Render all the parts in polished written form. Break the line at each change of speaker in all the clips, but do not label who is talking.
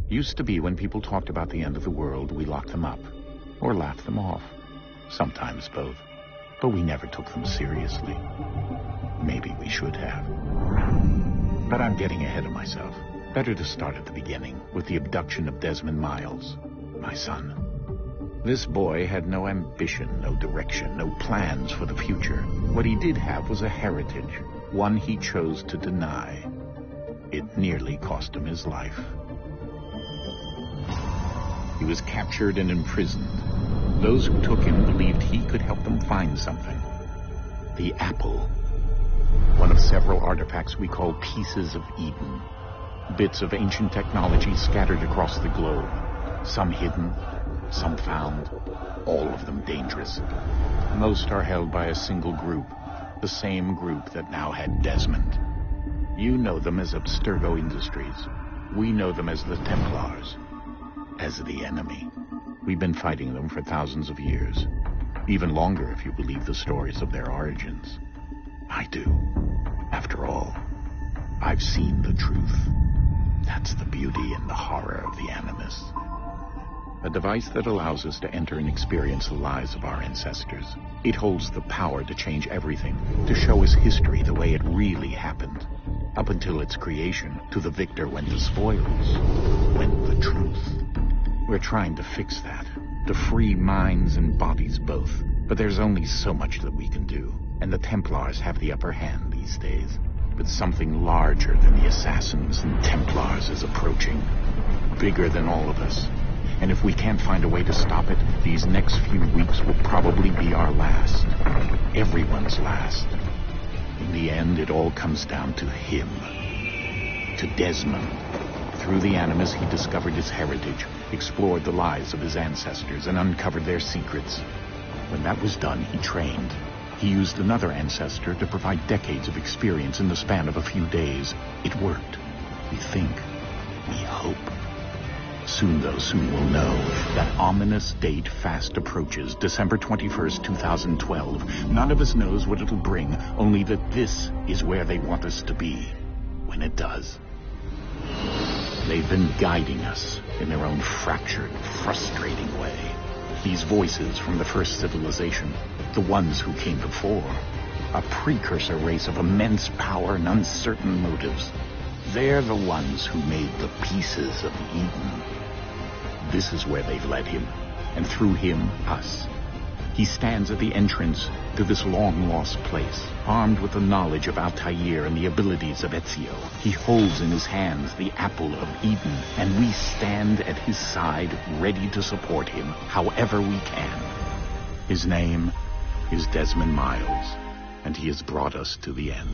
Used to be when people talked about the end of the world, we locked them up, or laughed them off. Sometimes both. But we never took them seriously. Maybe we should have. But I'm getting ahead of myself. Better to start at the beginning, with the abduction of Desmond Miles, my son. This boy had no ambition, no direction, no plans for the future. What he did have was a heritage, one he chose to deny. It nearly cost him his life. He was captured and imprisoned. Those who took him believed he could help them find something. The apple. One of several artifacts we call pieces of Eden. Bits of ancient technology scattered across the globe. Some hidden, some found, all of them dangerous. Most are held by a single group, the same group that now had Desmond. You know them as Abstergo Industries. We know them as the Templars, as the enemy. We've been fighting them for thousands of years, even longer if you believe the stories of their origins. I do. After all, I've seen the truth. That's the beauty and the horror of the Animus. A device that allows us to enter and experience the lives of our ancestors. It holds the power to change everything, to show us history the way it really happened. Up until its creation, to the victor went the spoils, went the truth. We're trying to fix that, to free minds and bodies both. But there's only so much that we can do, and the Templars have the upper hand these days. But something larger than the Assassins and Templars is approaching, bigger than all of us. And if we can't find a way to stop it, these next few weeks will probably be our last. Everyone's last. In the end, it all comes down to him. To Desmond. Through the Animus, he discovered his heritage, explored the lives of his ancestors, and uncovered their secrets. When that was done, he trained. He used another ancestor to provide decades of experience in the span of a few days. It worked. We think. We hope. Soon, though, soon we'll know. That ominous date fast approaches, December 21st, 2012. None of us knows what it'll bring, only that this is where they want us to be, when it does. They've been guiding us in their own fractured, frustrating way. These voices from the first civilization, the ones who came before, a precursor race of immense power and uncertain motives. They're the ones who made the pieces of Eden. This is where they've led him, and through him, us. He stands at the entrance to this long-lost place, armed with the knowledge of Altair and the abilities of Ezio. He holds in his hands the apple of Eden, and we stand at his side, ready to support him however we can. His name is Desmond Miles, and he has brought us to the end.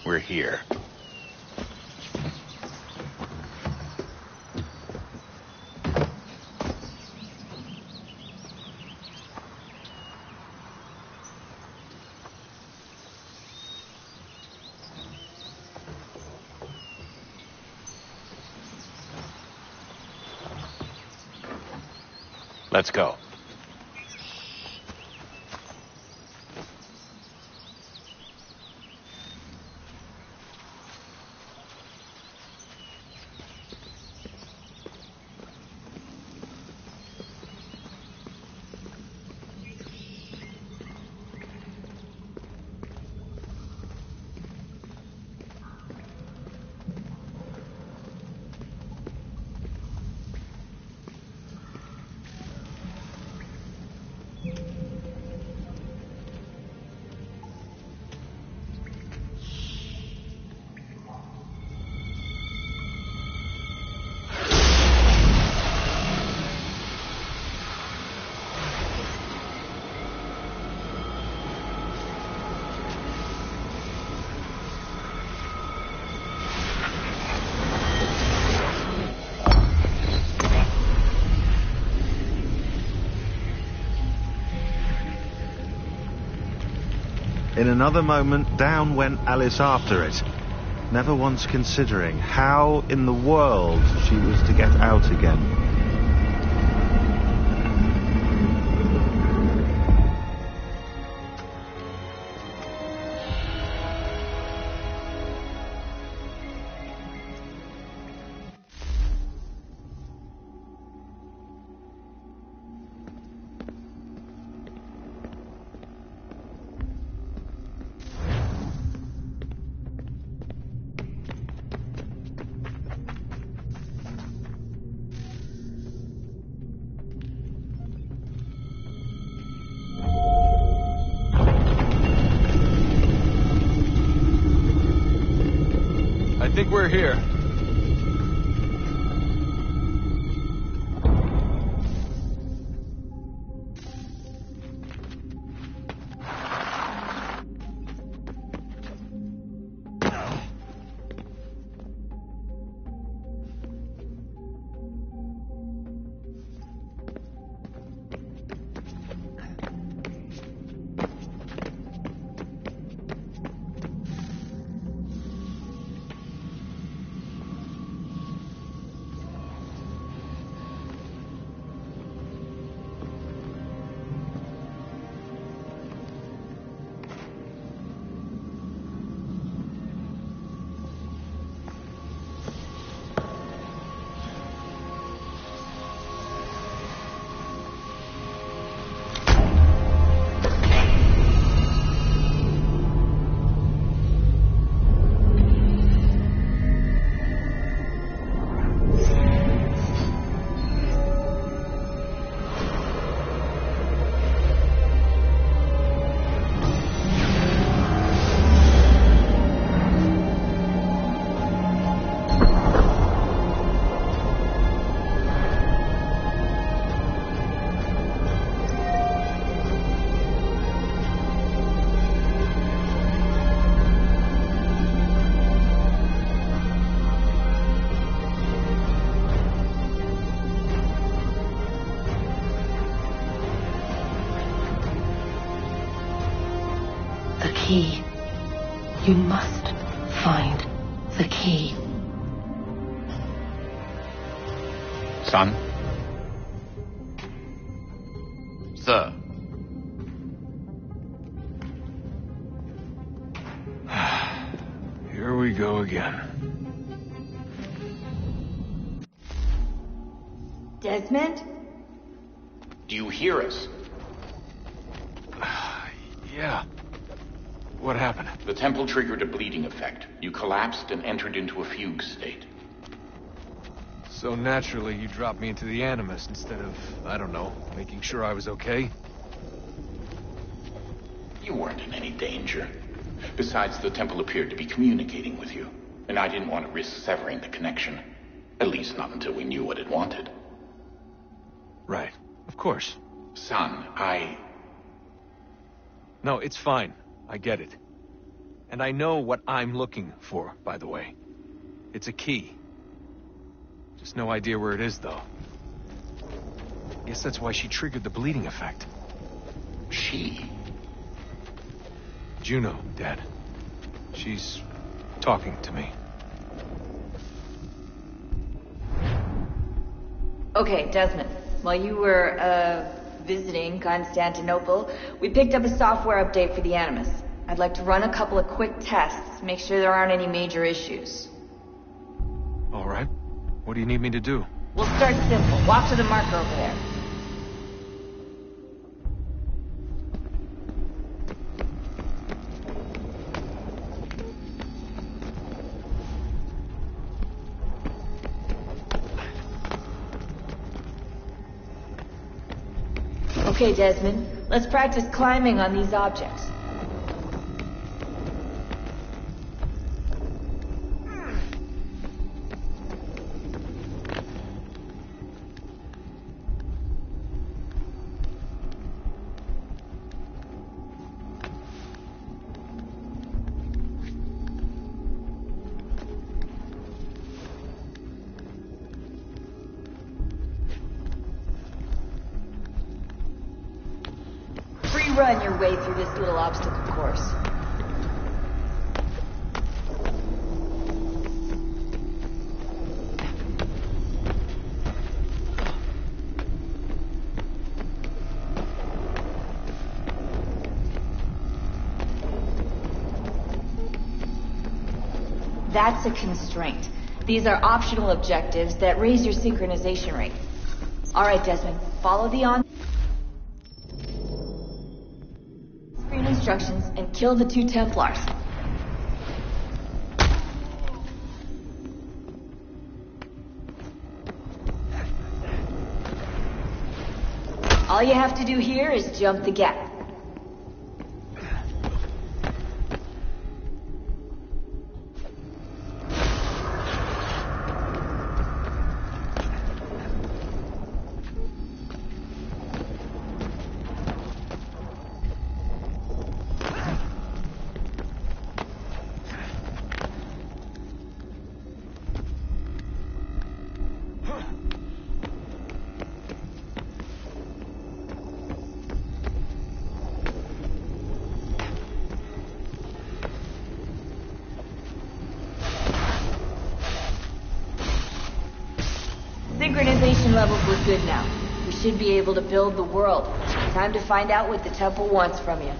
We're here. Let's go.
In another moment, down went Alice after it, never once considering how in the world she was to get out again.
I think we're here.
The key. You must find the key.
Son?
Sir.
Here we go again.
Desmond?
Do you hear us?
Yeah. What happened?
The temple triggered a bleeding effect. You collapsed and entered into a fugue state.
So naturally, you dropped me into the Animus instead of, I don't know, making sure I was okay?
You weren't in any danger. Besides, the temple appeared to be communicating with you, and I didn't want to risk severing the connection. At least not until we knew what it wanted.
Right. Of course.
Son,
No, it's fine. I get it. And I know what I'm looking for, by the way. It's a key. Just no idea where it is, though. Guess that's why she triggered the bleeding effect.
She?
Juno, Dad. She's talking to me.
Okay, Desmond. While you were, visiting Constantinople, we picked up a software update for the Animus. I'd like to run a couple of quick tests, make sure there aren't any major issues.
All right. What do you need me to do?
We'll start simple. Walk to the marker over there. Okay, Desmond. Let's practice climbing on these objects. run your way through this little obstacle course. That's a constraint. These are optional objectives that raise your synchronization rate. Alright, Desmond, follow the on-screen instructions and kill the 2 Templars. All you have to do here is jump the gap. Synchronization levels look good now. We should be able to build the world. Time to find out what the temple wants from you.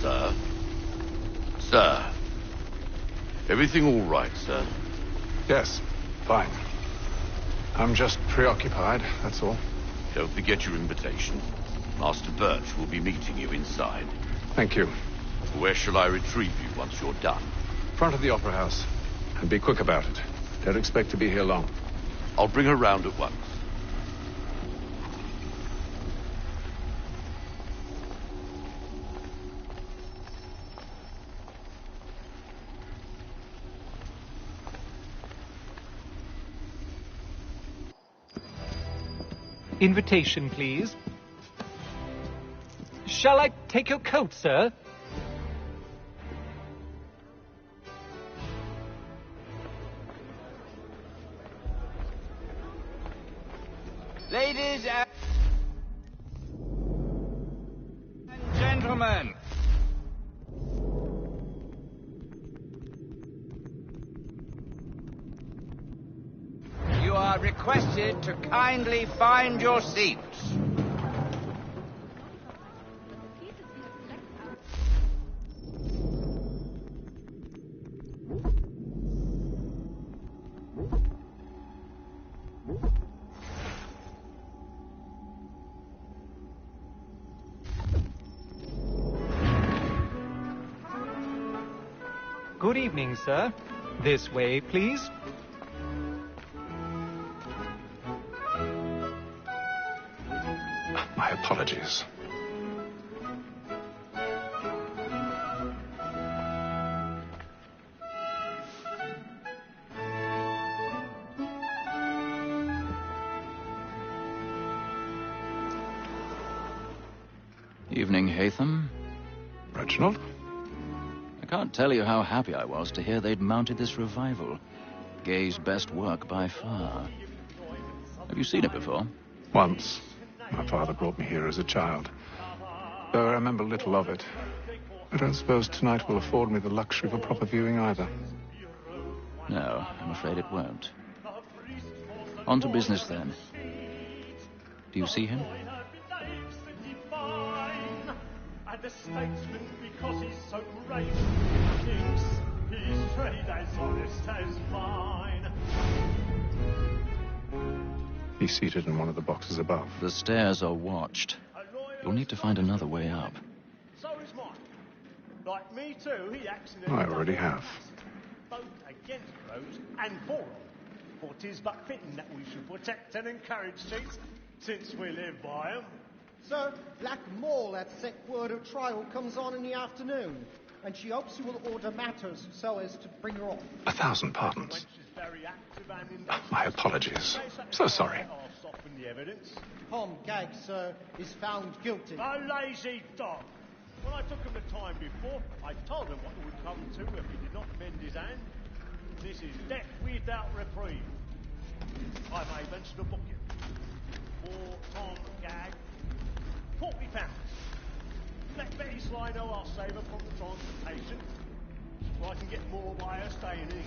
Sir? Sir? Everything all right, sir?
Yes, fine. I'm just preoccupied, that's all.
Don't forget your invitation. Master Birch will be meeting you inside.
Thank you.
Where shall I retrieve you once you're done?
Front of the Opera House. And be quick about it. Don't expect to be here long.
I'll bring her round at once.
Invitation, please. Shall I take your coat, sir?
Ladies and gentlemen. You are requested to kindly find your seats.
Good evening, sir. This way, please.
My apologies.
Evening, Hatham.
Reginald?
I can't tell you how happy I was to hear they'd mounted this revival. Gay's best work by far. Have you seen it before?
Once. My father brought me here as a child. Though I remember little of it. I don't suppose tonight will afford me the luxury of a proper viewing either.
No, I'm afraid it won't. On to business then. Do you see him?
The statesman, because he's so great, thinks his trade as honest as mine.
He's seated in one of the boxes above.
The stairs are watched. You'll need to find another way up.
So is mine. Like me too, he acts in
I already have.
both against crows and for them. For 'tis but fitting that we should protect and encourage seats, since we live by 'em.
Sir, Black Mall at set word of trial comes on in the afternoon, and she hopes you will order matters so as to bring her on.
1,000 pardons. My apologies. So sorry.
The evidence.
Tom Gagg, sir, is found guilty.
A lazy dog. When I took him the time before, I told him what it would come to if he did not mend his hand. This is death without reprieve. I may venture to book you. For Tom Gag, £40. Let Betty Sly know I'll save her from the transportation, or I can get more by her staying in.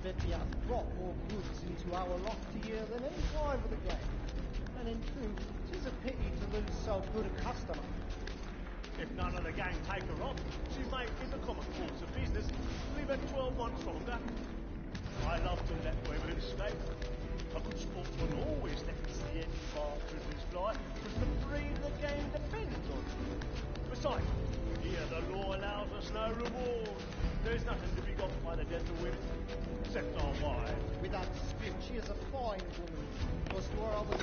Betty has brought more goods into our loft here than any time of the game. And in truth, 'tis a pity to lose so good a customer.
If none of the gang take her on, she may, in the common course of business, live her 12 months longer. I love to let women escape. A good sportsman always lets the end partridges fly, because the breed of the game depends on it. Besides, here the law allows us no reward. There's nothing to be got by the death of women, except our wives.
Without dispute, she is a fine woman. Was to her other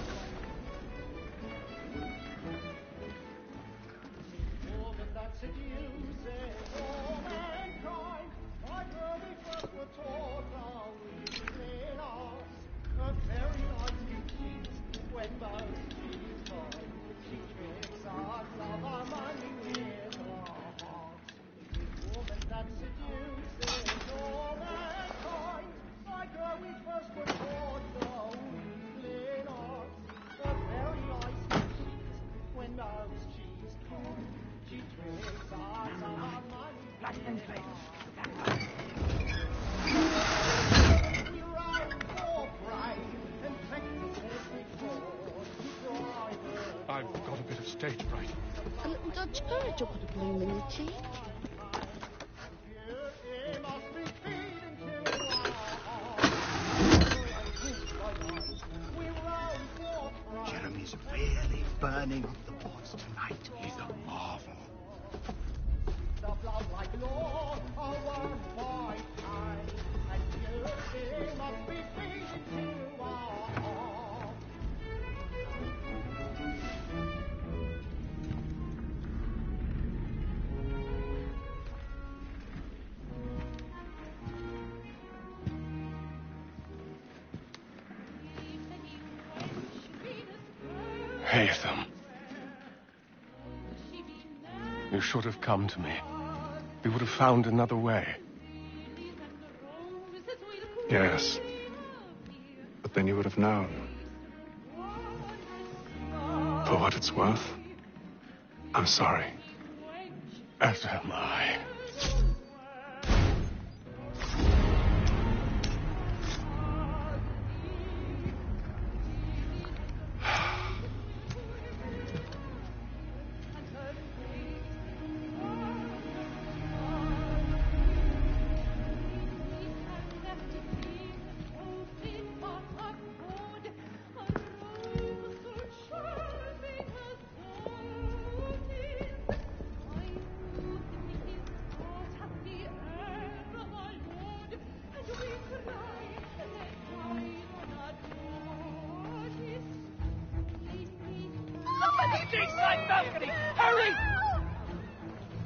woman that seduces all mankind. Like her we first were taught our weakling arts. A very nice cheat when most she's mine. She tricks us of our money with her hearts. Woman that seduces all mankind. Like her we first were taught our weakling arts. A very nice cheat when most she's kind. She tricks us of our money with her hearts.
I've got a bit of stage fright.
A little Dutch bird you'll put a bloom in your cheek.
Jeremy's really burning up the boards tonight. He's a marvel.
Haytham. You should have come to me. We would have found another way. Yes. But then you would have known. For what it's worth, I'm sorry. As am I.
Hurry!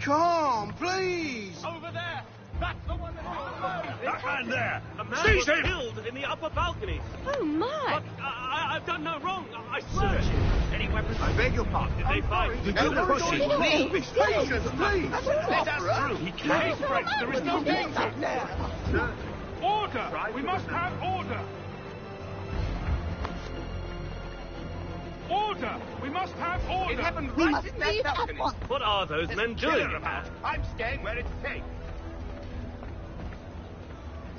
Come, please!
Over there! That's the one that's alone!
That man there!
A man
Seize
was
him!
killed in the upper balcony.
Oh, my!
But I've done no wrong. I swear. Any weapons?
I beg your pardon.
Did they fight?
No, pussy, please! Please!
Let us through. He can't.
Friends, there is no danger! Order! We must have order! Order! We must have order!
It happened right in that balcony.
What are those men doing?
I'm staying where it's safe.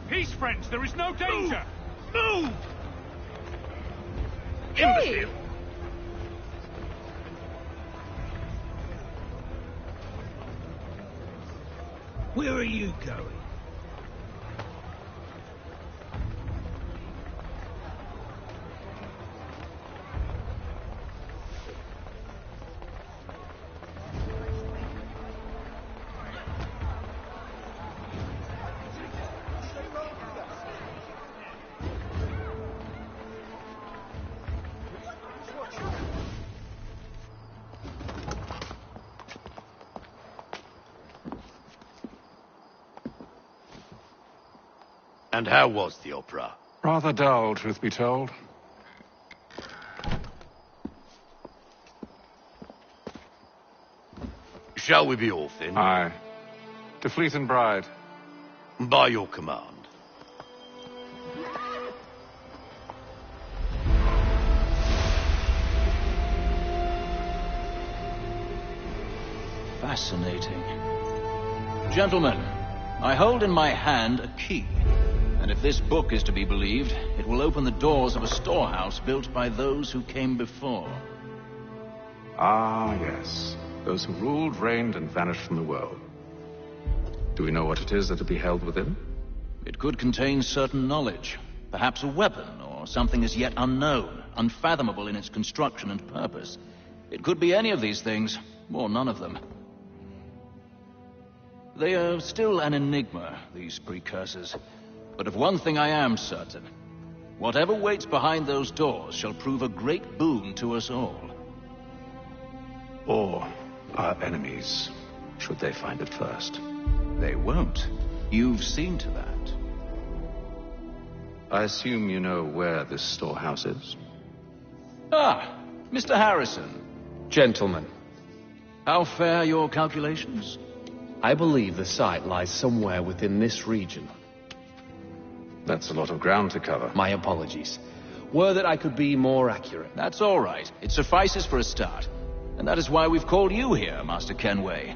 Peace, friends, there is no danger!
Move!
Hey!
Imbecile!
Where are you going?
And how was the opera?
Rather dull, truth be told.
Shall we be off then?
Aye. To Fleet and Bride.
By your command.
Fascinating. Gentlemen, I hold in my hand a key. And if this book is to be believed, it will open the doors of a storehouse built by those who came before.
Ah, yes. Those who ruled, reigned, and vanished from the world. Do we know what it is that will be held within?
It could contain certain knowledge. Perhaps a weapon, or something as yet unknown, unfathomable in its construction and purpose. It could be any of these things, or none of them. They are still an enigma, these precursors. But of one thing I am certain. Whatever waits behind those doors shall prove a great boon to us all.
Or our enemies, should they find it first.
They won't. You've seen to that.
I assume you know where this storehouse is?
Ah, Mr. Harrison.
Gentlemen.
How fare your calculations?
I believe the site lies somewhere within this region.
That's a lot of ground to cover.
My apologies. Were that I could be more accurate.
That's all right. It suffices for a start. And that is why we've called you here, Master Kenway.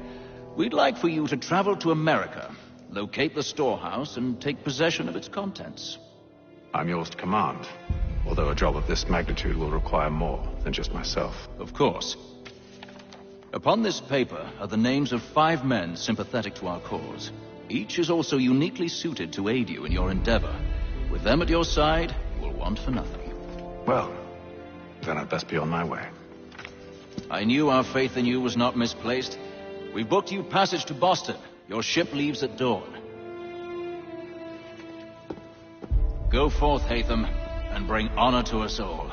We'd like for you to travel to America, locate the storehouse, and take possession of its contents.
I'm yours to command, although a job of this magnitude will require more than just myself.
Of course. Upon this paper are the names of 5 men sympathetic to our cause. Each is also uniquely suited to aid you in your endeavor. With them at your side, you will want for nothing.
Well, then I'd best be on my way.
I knew our faith in you was not misplaced. We booked you passage to Boston. Your ship leaves at dawn. Go forth, Hatham, and bring honor to us all.